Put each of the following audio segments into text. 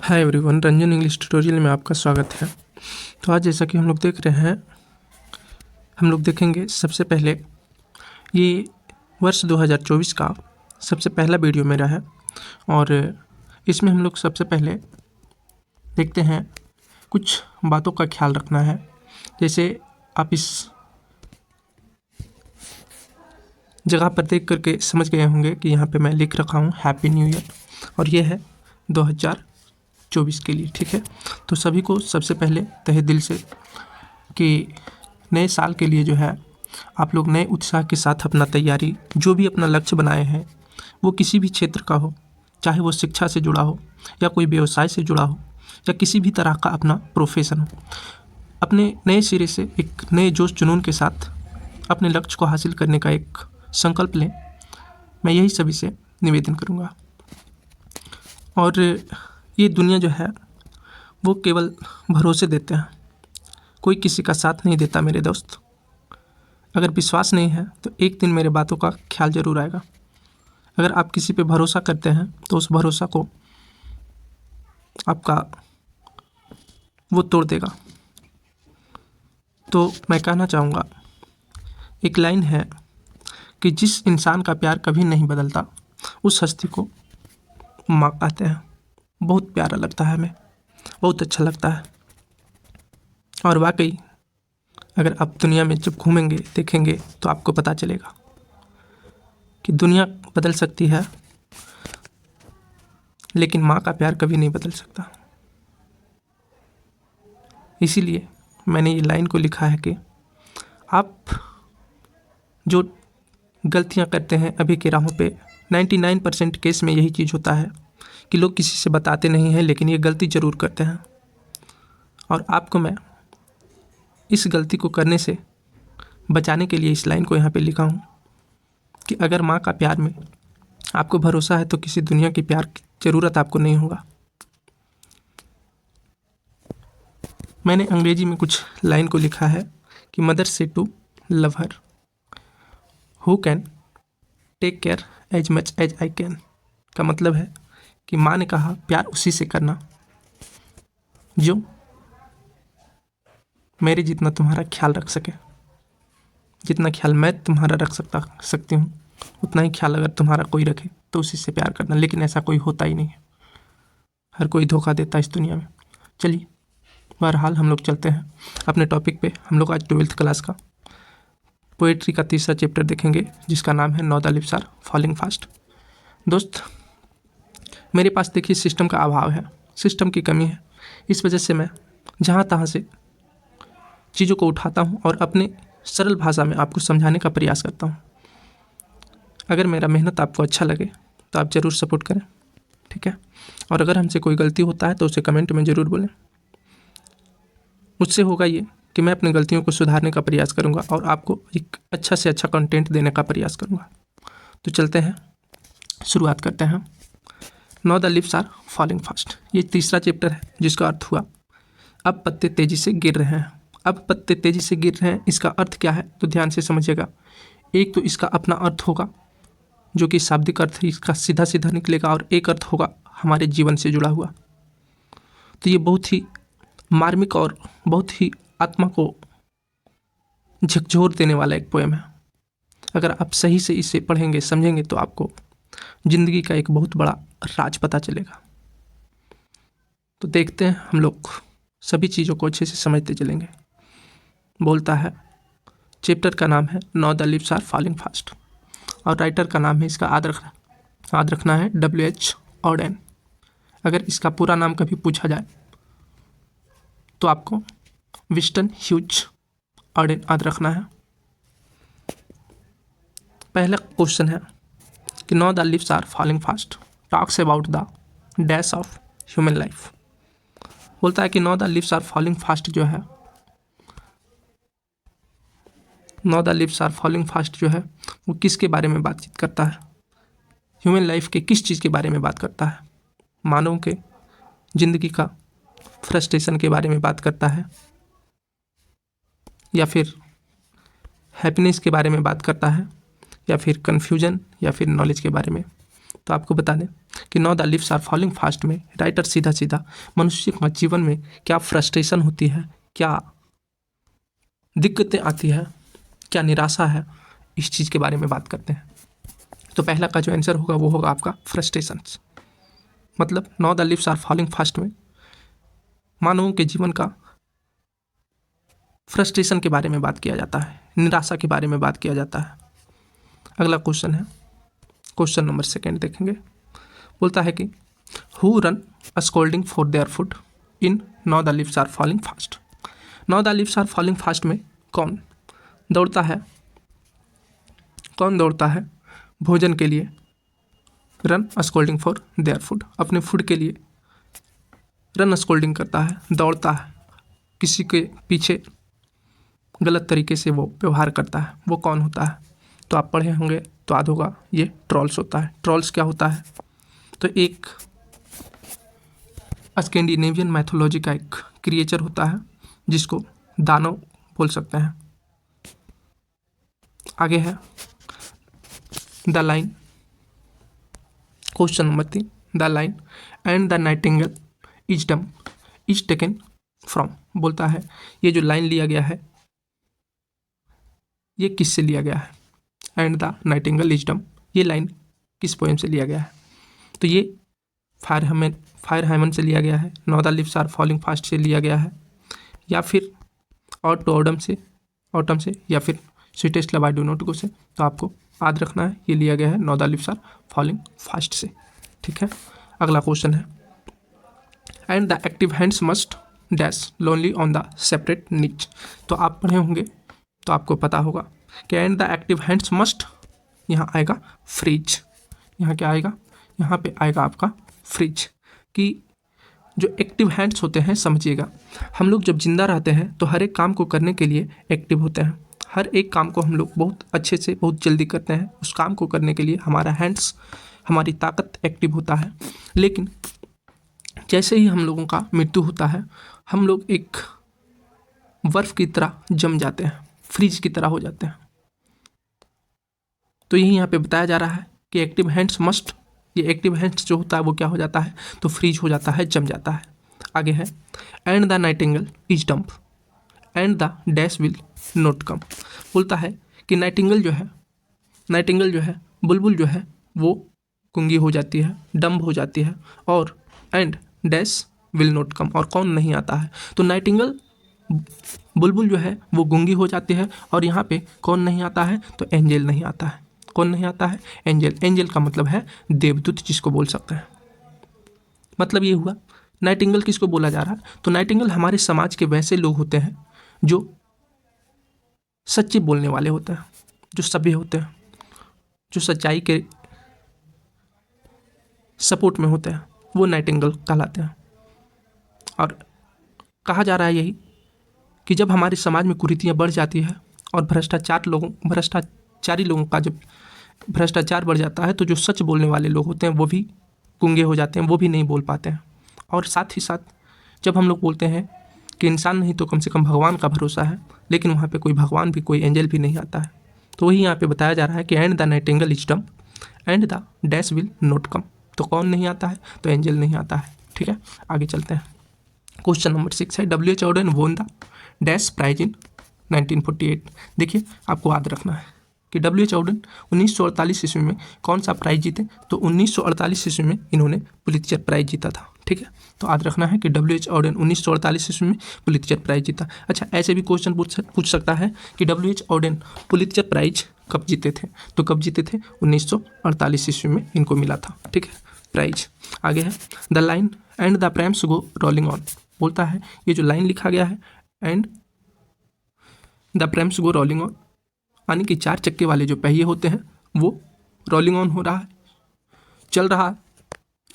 Hi everyone, Ranjan English tutorial में आपका स्वागत है। तो आज जैसा कि हम लोग देख रहे हैं, हम लोग देखेंगे सबसे पहले ये वर्ष 2024 का सबसे पहला वीडियो मेरा है और इसमें हम लोग सबसे पहले देखते हैं कुछ बातों का ख्याल रखना है। जैसे आप इस जगह पर देख करके समझ गए होंगे कि यहाँ पे मैं लिख रखा हूँ हैप्पी न्यू ईयर और ये है 2024 के लिए। ठीक है, तो सभी को सबसे पहले तहे दिल से कि नए साल के लिए जो है आप लोग नए उत्साह के साथ अपना तैयारी, जो भी अपना लक्ष्य बनाए हैं वो किसी भी क्षेत्र का हो, चाहे वो शिक्षा से जुड़ा हो या कोई व्यवसाय से जुड़ा हो या किसी भी तरह का अपना प्रोफेशन हो, अपने नए सिरे से एक नए जोश जुनून के साथ अपने लक्ष्य को हासिल करने का एक संकल्प लें। मैं यही सभी से निवेदन करूँगा। और ये दुनिया जो है वो केवल भरोसे देते हैं, कोई किसी का साथ नहीं देता मेरे दोस्त। अगर विश्वास नहीं है तो एक दिन मेरे बातों का ख्याल ज़रूर आएगा। अगर आप किसी पे भरोसा करते हैं तो उस भरोसा को आपका वो तोड़ देगा। तो मैं कहना चाहूँगा, एक लाइन है कि जिस इंसान का प्यार कभी नहीं बदलता उस हस्ती को माँ कहते हैं। बहुत प्यारा लगता है, हमें बहुत अच्छा लगता है। और वाकई अगर आप दुनिया में जब घूमेंगे देखेंगे तो आपको पता चलेगा कि दुनिया बदल सकती है लेकिन माँ का प्यार कभी नहीं बदल सकता। इसीलिए मैंने ये लाइन को लिखा है कि आप जो गलतियाँ करते हैं अभी के राहों पे, 99% केस में यही चीज़ होता है कि लोग किसी से बताते नहीं हैं लेकिन ये गलती ज़रूर करते हैं। और आपको मैं इस गलती को करने से बचाने के लिए इस लाइन को यहाँ पे लिखा हूँ कि अगर माँ का प्यार में आपको भरोसा है तो किसी दुनिया की प्यार की ज़रूरत आपको नहीं होगा। मैंने अंग्रेजी में कुछ लाइन को लिखा है कि मदर से to love her who can take care as much as I can. का मतलब है कि माँ ने कहा प्यार उसी से करना जो मेरे जितना तुम्हारा ख्याल रख सके। जितना ख्याल मैं तुम्हारा रख सकती हूँ उतना ही ख्याल अगर तुम्हारा कोई रखे तो उसी से प्यार करना। लेकिन ऐसा कोई होता ही नहीं है, हर कोई धोखा देता है इस दुनिया में। चलिए, बहरहाल हम लोग चलते हैं अपने टॉपिक पे। हम लोग आज 12th क्लास का पोएट्री का तीसरा चैप्टर देखेंगे जिसका नाम है no the leaves are falling fast. दोस्त, मेरे पास देखिए सिस्टम का अभाव है, सिस्टम की कमी है। इस वजह से मैं जहाँ तहाँ से चीज़ों को उठाता हूँ और अपने सरल भाषा में आपको समझाने का प्रयास करता हूँ। अगर मेरा मेहनत आपको अच्छा लगे तो आप ज़रूर सपोर्ट करें, ठीक है। और अगर हमसे कोई गलती होता है तो उसे कमेंट में ज़रूर बोलें। मुझसे होगा ये कि मैं अपनी गलतियों को सुधारने का प्रयास करूँगा और आपको एक अच्छा से अच्छा कंटेंट देने का प्रयास करूँगा। तो चलते हैं, शुरुआत करते हैं। Now the leaves are falling fast, ये तीसरा चैप्टर है जिसका अर्थ हुआ अब पत्ते तेज़ी से गिर रहे हैं। अब पत्ते तेज़ी से गिर रहे हैं, इसका अर्थ क्या है तो ध्यान से समझिएगा। एक तो इसका अपना अर्थ होगा जो कि शाब्दिक अर्थ इसका सीधा सीधा निकलेगा और एक अर्थ होगा हमारे जीवन से जुड़ा हुआ। तो ये बहुत ही मार्मिक और बहुत ही आत्मा को झकझोर देने वाला एक पोएम है। अगर आप सही से इसे पढ़ेंगे समझेंगे तो आपको ज़िंदगी का एक बहुत बड़ा राज पता चलेगा। तो देखते हैं, हम लोग सभी चीज़ों को अच्छे से समझते चलेंगे। बोलता है, चैप्टर का नाम है no the leaves are falling fast और राइटर का नाम है, इसका याद रखना है, W.H. ऑडेन। अगर इसका पूरा नाम कभी पूछा जाए तो आपको विंस्टन ह्यूज ऑडेन याद रखना है। पहला क्वेश्चन है कि no the leaves are falling fast talks about the dash of human life. बोलता है कि no the leaves are falling fast जो है, no the leaves are falling fast जो है वो किसके बारे में बातचीत करता है, ह्यूमन लाइफ के किस चीज़ के बारे में बात करता है। मानव के ज़िंदगी का फ्रस्ट्रेशन के बारे में बात करता है या फिर हैप्पीनेस के बारे में बात करता है या फिर कन्फ्यूजन या फिर नॉलेज के बारे में तो आपको बता दें कि now the leaves are falling fast में राइटर सीधा सीधा मनुष्य के जीवन में क्या फ्रस्ट्रेशन होती है, क्या दिक्कतें आती है, क्या निराशा है, इस चीज़ के बारे में बात करते हैं। तो पहला का जो आंसर होगा वो होगा आपका फ्रस्ट्रेशंस। मतलब now the leaves are falling fast में मानवों के जीवन का फ्रस्ट्रेशन के बारे में बात किया जाता है, निराशा के बारे में बात किया जाता है। अगला क्वेश्चन है, क्वेश्चन नंबर 2 देखेंगे। बोलता है कि who run a scolding for their food in now the leaves are falling fast. Now the leaves are falling fast में कौन दौड़ता है, कौन दौड़ता है भोजन के लिए, run scolding for their food, अपने फूड के लिए रन स्कोल्डिंग करता है, दौड़ता है, किसी के पीछे गलत तरीके से वो व्यवहार करता है, वो कौन होता है। तो आप पढ़े होंगे तो याद होगा, ये ट्रॉल्स होता है। ट्रॉल्स क्या होता है, तो एक स्कैंडिनेवियन मैथोलॉजी का एक क्रिएचर होता है जिसको दानव बोल सकते हैं। आगे है the line, question number 3, the line and the nightingale is dumb is taken from. बोलता है ये जो लाइन लिया गया है ये किससे लिया गया है, and the nightingale is dumb ये लाइन किस पोएम से लिया गया है। तो ये फायर हाइमन से लिया गया है, now the leaves are falling fast से लिया गया है, या फिर ऑड टू ऑटम से, या फिर sweetest love I do not go से। तो आपको याद रखना है ये लिया गया है now the leaves are falling fast से। ठीक है, अगला क्वेश्चन है and the active hands must dash lonely on the separate knee. तो आप पढ़े होंगे तो आपको पता होगा कि and the active hands must, यहाँ आएगा फ्रिज, यहाँ क्या आएगा, यहाँ पे आएगा आपका फ्रिज। कि जो एक्टिव हैंड्स होते हैं, समझिएगा हम लोग जब जिंदा रहते हैं तो हर एक काम को करने के लिए एक्टिव होते हैं, हर एक काम को हम लोग बहुत अच्छे से बहुत जल्दी करते हैं। उस काम को करने के लिए हमारा हैंड्स, हमारी ताकत एक्टिव होता है। लेकिन जैसे ही हम लोगों का मृत्यु होता है हम लोग एक बर्फ की तरह जम जाते हैं, फ्रीज की तरह हो जाते हैं। तो यही यहाँ पे बताया जा रहा है कि एक्टिव हैंड्स मस्ट, ये एक्टिव हैंड्स जो होता है वो क्या हो जाता है, तो फ्रीज हो जाता है, जम जाता है। आगे है and the nightingale is dumb and the dash will not come. बोलता है कि नाइटिंगेल जो है बुलबुल जो है वो गूंगी हो जाती है, डम्ब हो जाती है, और एंड डैश विल नॉट कम, और कौन नहीं आता है। तो नाइटिंगेल बुलबुल जो है वो गूंगी हो जाती है, और यहाँ पे कौन नहीं आता है, तो एंजल नहीं आता है। कौन नहीं आता है, एंजल। एंजल का मतलब है देवदूत, जिसको बोल सकते हैं। मतलब ये हुआ नाइटिंगेल किसको बोला जा रहा है, तो नाइटिंगेल हमारे समाज के वैसे लोग होते हैं जो सच्चे बोलने वाले होते हैं, जो सभ्य होते हैं, जो सच्चाई के सपोर्ट में होते हैं, वो नाइटिंगेल कहलाते हैं। और कहा जा रहा है यही कि जब हमारे समाज में कुरीतियाँ बढ़ जाती है और भ्रष्टाचारी लोगों का जब भ्रष्टाचार बढ़ जाता है तो जो सच बोलने वाले लोग होते हैं वो भी गूंगे हो जाते हैं, वो भी नहीं बोल पाते हैं। और साथ ही साथ जब हम लोग बोलते हैं कि इंसान नहीं तो कम से कम भगवान का भरोसा है, लेकिन वहाँ पे कोई भगवान भी, कोई एंजल भी नहीं आता है। तो वही यहाँ पे बताया जा रहा है कि and the nightingale is dumb and the dash will not कम। तो कौन नहीं आता है, तो एंजल नहीं आता है। ठीक है, आगे चलते हैं। क्वेश्चन नंबर 6 है W.H. Auden won the dash prize in 1948। देखिए आपको याद रखना है कि W.H. Auden 1948 ईस्वी में कौन सा प्राइज जीते, तो 1948 ईस्वी में इन्होंने पुलित्जर प्राइज जीता था। ठीक है, तो याद रखना है कि W.H. Auden 1948 ईस्वी में पुलित्जर प्राइज जीता। अच्छा, ऐसे भी क्वेश्चन पूछ सकता है कि W.H. Auden पुलित्जर प्राइज कब जीते थे, तो कब जीते थे, 1948 ईस्वी में इनको मिला था। ठीक है, प्राइज। आगे है the line and the prams go rolling on. बोलता है ये जो लाइन लिखा गया है and the prams go rolling on, यानी कि 4 चक्के वाले जो पहिए होते हैं वो रोलिंग ऑन हो रहा है, चल रहा है,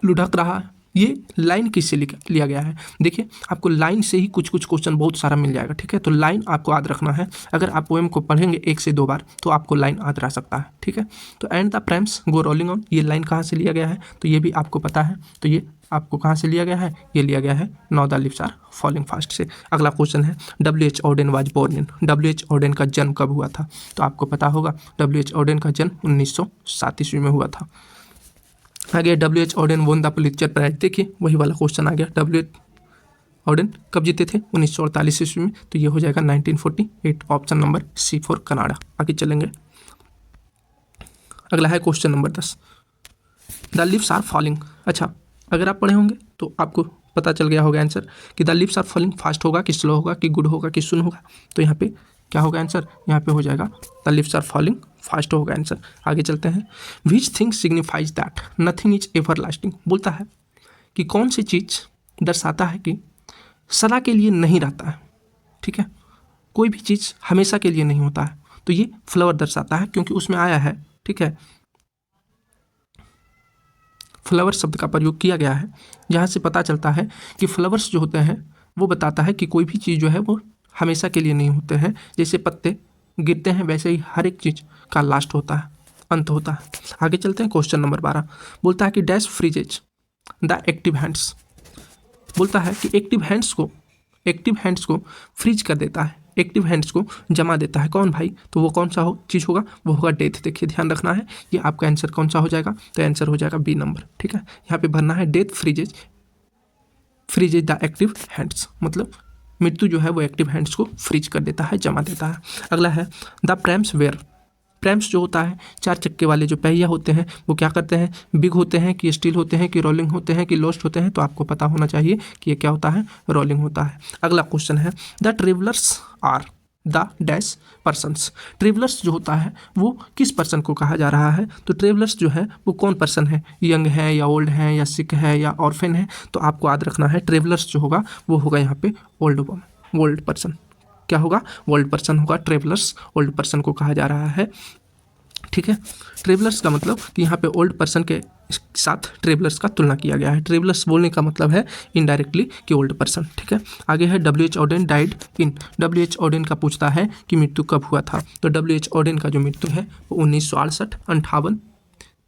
लुढ़क रहा है। ये लाइन किससे लिया गया है, देखिए आपको लाइन से ही कुछ क्वेश्चन बहुत सारा मिल जाएगा। ठीक है, तो लाइन आपको याद रखना है। अगर आप पोएम को पढ़ेंगे 1 से 2 बार तो आपको लाइन याद रह सकता है। ठीक है, तो and the prams go rolling on, ये लाइन कहाँ से लिया गया है, तो ये भी आपको पता है। तो ये आपको कहाँ से लिया गया है, ये लिया गया है now the leaves are falling fast से। अगला क्वेश्चन है W.H. Auden was born in. W.H. Auden का जन्म कब हुआ था, तो आपको पता होगा W.H. Auden का जन्म 1907 ईस्वी में हुआ था। आगे W.H. Odean won the Pulitzer prize, देखिए वही वाला क्वेश्चन आ गया। W.H. ऑडेन कब जीते थे? 1948 ईस्वी में, तो ये हो जाएगा 1948, ऑप्शन नंबर C4 कनाडा। आगे चलेंगे, अगला है question number 10, the leaves are falling. अच्छा, अगर आप पढ़े होंगे तो आपको पता चल गया होगा आंसर कि the leaves are falling fast होगा कि स्लो होगा कि गुड होगा कि सुन होगा। तो यहाँ पे क्या होगा आंसर? यहाँ पे हो जाएगा the leaves are falling fast होगा आंसर। आगे चलते हैं, which thing signifies that nothing is ever lasting, बोलता है कि कौन सी चीज़ दर्शाता है कि सदा के लिए नहीं रहता है। ठीक है, कोई भी चीज़ हमेशा के लिए नहीं होता है, तो ये फ्लावर दर्शाता है, क्योंकि उसमें आया है, ठीक है, फ्लावर शब्द का प्रयोग किया गया है, जहाँ से पता चलता है कि फ्लावर्स जो होते हैं वो बताता है कि कोई भी चीज़ जो है वो हमेशा के लिए नहीं होते हैं। जैसे पत्ते गिरते हैं वैसे ही हर एक चीज़ का लास्ट होता है, अंत होता है। आगे चलते हैं, क्वेश्चन नंबर 12 बोलता है कि डैश फ्रीजेज द एक्टिव हैंड्स, बोलता है कि एक्टिव हैंड्स को फ्रीज कर देता है, एक्टिव हैंड्स को जमा देता है कौन भाई? तो वो कौन सा चीज़ होगा? वो होगा डेथ। देखिए ध्यान रखना है, ये आपका आंसर कौन सा हो जाएगा? तो आंसर हो जाएगा बी नंबर। ठीक है, यहाँ पे भरना है डेथ फ्रीजेज द एक्टिव हैंड्स, मतलब मृत्यु जो है वो एक्टिव हैंड्स को फ्रीज कर देता है, जमा देता है। अगला है द प्रैम्स वेयर, प्रैम्स जो होता है 4 चक्के वाले जो पहिया होते हैं वो क्या करते हैं? बिग होते हैं कि स्टील होते हैं कि रोलिंग होते हैं कि लोस्ट होते हैं? तो आपको पता होना चाहिए कि ये क्या होता है? रोलिंग होता है। अगला क्वेश्चन है the travellers are the dash persons, travellers जो होता है वो किस पर्सन को कहा जा रहा है? तो ट्रेवलर्स जो है वो कौन पर्सन है? यंग है या ओल्ड है या सिक है या ऑर्फन है? तो आपको याद रखना है ट्रेवलर्स जो होगा वो होगा यहाँ पे ओल्ड पर्सन। क्या होगा? ओल्ड पर्सन होगा। ट्रेवलर्स ओल्ड पर्सन को कहा जा रहा है। ठीक है, ट्रेवलर्स का मतलब कि यहाँ पे ओल्ड पर्सन के साथ ट्रेवलर्स का तुलना किया गया है। ट्रेवलर्स बोलने का मतलब है इनडायरेक्टली कि ओल्ड पर्सन। ठीक है, आगे है W.H. Odean died in, W.H. Odean का पूछता है कि मृत्यु कब हुआ था? तो W.H. ऑडेन का जो मृत्यु है वो 1968, 58,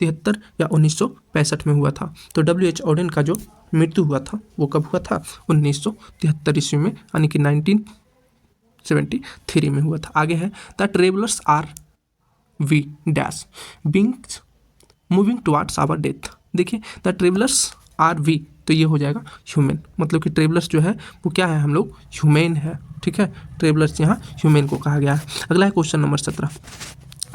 73 या 1965 में हुआ था। तो W.H. ऑडेन का जो मृत्यु हुआ था वो कब हुआ था? 1973 ईस्वी में, यानी कि 1973 में हुआ था। आगे है the travellers are we dash beings moving towards our death. देखिए द ट्रेवलर्स आर वी, तो ये हो जाएगा ह्यूमन, मतलब कि ट्रेवलर्स जो है वो क्या है? हम लोग ह्यूमन है। ठीक है, ट्रेवलर्स यहाँ ह्यूमन को कहा गया है। अगला है question number 17,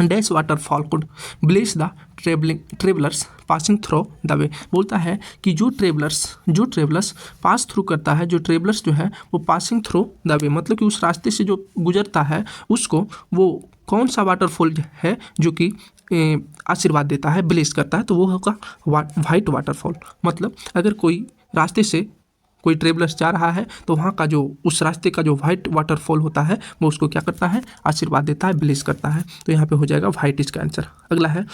dash waterfall could bless the travellers passing through the way, बोलता है कि जो ट्रेवलर्स पास थ्रू करता है, जो ट्रेवलर्स जो है वो पासिंग थ्रू द वे, मतलब कि उस रास्ते से जो गुजरता है उसको वो कौन सा वाटरफॉल है जो कि आशीर्वाद देता है, ब्लेस करता है? तो वो होगा वाइट वाटरफॉल। मतलब अगर कोई रास्ते से कोई ट्रेवलर्स जा रहा है तो वहाँ का जो उस रास्ते का जो वाइट वाटरफॉल होता है वो उसको क्या करता है? आशीर्वाद देता है, ब्लेस करता है। तो यहाँ पे हो जाएगा वाइट इसका आंसर। अगला है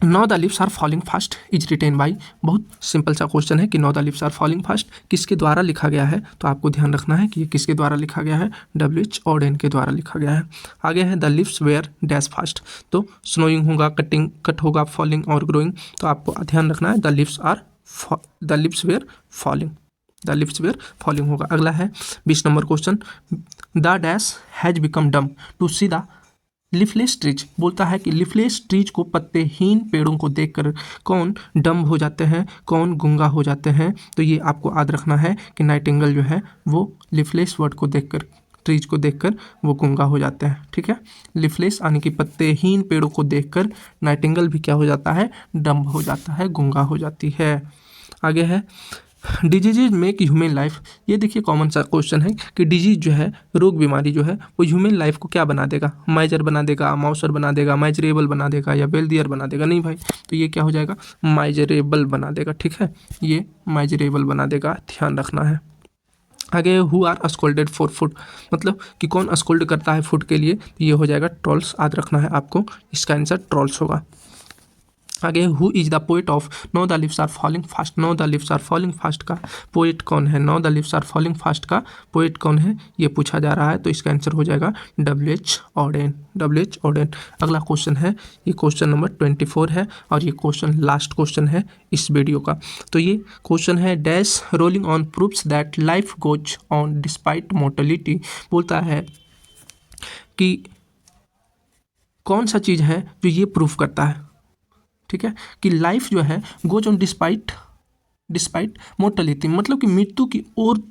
no the leaves are falling fast is written by, बहुत सिंपल सा क्वेश्चन है कि no the leaves are falling fast किसके द्वारा लिखा गया है? तो आपको ध्यान रखना है कि ये किसके द्वारा लिखा गया है? W.H. ऑडेन के द्वारा लिखा गया है। आगे है the leaves were dash fast, तो स्नोइंग होगा, कट होगा, फॉलिंग और ग्रोइंग। तो आपको ध्यान रखना है द लिव्स वेयर फॉलिंग होगा। अगला है 20 number question, the dash has become dumb to see the leafless trees, बोलता है कि लिफलेस ट्रीज को, पत्तेहीन पेड़ों को देखकर कौन डम्ब हो जाते हैं, कौन गूंगा हो जाते हैं? तो ये आपको याद रखना है कि नाइटिंगेल जो है वो लिफलेस वर्ड को देखकर, ट्रीज को देखकर वो गूंगा हो जाते हैं। ठीक है, लिफलेस यानी कि पत्तेहीन पेड़ों को देखकर नाइटिंगेल भी क्या हो जाता है? डम्ब हो जाता है, गूंगा हो जाती है। आगे है डिजीज मेक ह्यूमन लाइफ, ये देखिए कॉमन सा क्वेश्चन है कि डिजीज जो है, रोग बीमारी जो है वो ह्यूमन लाइफ को क्या बना देगा? माइजर बना देगा, माउसर बना देगा, माइजरेबल बना देगा या वेल्दियर बना देगा? नहीं भाई, तो ये क्या हो जाएगा? माइजरेबल बना देगा। ठीक है, ये माइजरेबल बना देगा, ध्यान रखना है। आगे who are scolded for food, मतलब कि कौन स्कोल्ड करता है फूड के लिए? तो ये हो जाएगा ट्रोल्स, याद रखना है आपको, इसका आंसर ट्रोल्स होगा। आगे who is the poet of no the leaves are falling fast, no the leaves are falling fast का पोएट कौन है? No the leaves are falling fast का पोएट कौन है ये पूछा जा रहा है, तो इसका आंसर हो जाएगा W.H. ऑडेन। अगला क्वेश्चन है, ये क्वेश्चन नंबर 24 है और ये क्वेश्चन लास्ट क्वेश्चन है इस वीडियो का। तो ये क्वेश्चन है dash rolling on proves that life goes on despite mortality, बोलता है कि कौन सा चीज़ है जो ये प्रूफ करता है, ठीक है, कि लाइफ जो है गोज ऑन डिस्पाइट मोर्टलिटी, मतलब कि मृत्यु की ओर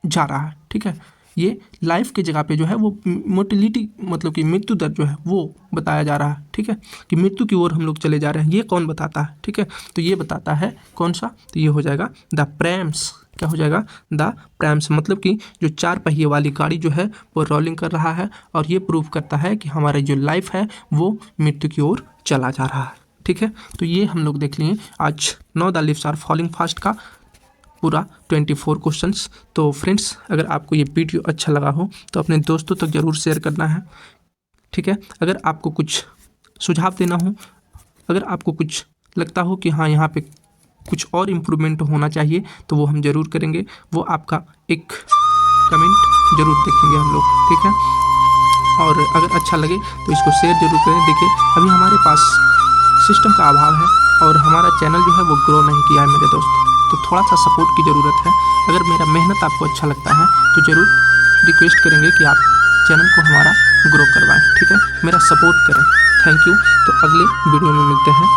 जा रहा है। ठीक है, ये लाइफ के जगह पे जो है वो मोर्टिलिटी मतलब कि मृत्यु दर जो है वो बताया जा रहा है। ठीक है, कि मृत्यु की ओर हम लोग चले जा रहे हैं। ये कौन बताता है? ठीक है, तो ये बताता है कौन सा? तो ये हो जाएगा द प्रैम्स। क्या हो जाएगा? द प्रैम्स, मतलब कि जो 4 पहिए वाली गाड़ी जो है वो रोलिंग कर रहा है और ये प्रूव करता है कि हमारी जो लाइफ है वो मृत्यु की ओर चला जा रहा है। ठीक है, तो ये हम लोग देख लिए आज now the leaves are falling fast का पूरा 24 क्वेश्चंस। तो फ्रेंड्स, अगर आपको ये वीडियो अच्छा लगा हो तो अपने दोस्तों तक ज़रूर शेयर करना है। ठीक है, अगर आपको कुछ सुझाव देना हो, अगर आपको कुछ लगता हो कि हाँ यहाँ पे कुछ और इम्प्रूवमेंट होना चाहिए तो वो हम ज़रूर करेंगे। वो आपका एक कमेंट ज़रूर देखेंगे हम लोग। ठीक है, और अगर अच्छा लगे तो इसको शेयर जरूर करें। देखिए, अभी हमारे पास सिस्टम का अभाव है और हमारा चैनल जो है वो ग्रो नहीं किया है मेरे दोस्त, तो थोड़ा सा सपोर्ट की ज़रूरत है। अगर मेरा मेहनत आपको अच्छा लगता है तो ज़रूर रिक्वेस्ट करेंगे कि आप चैनल को हमारा ग्रो करवाएं। ठीक है, मेरा सपोर्ट करें। Thank you. तो अगले वीडियो में मिलते हैं।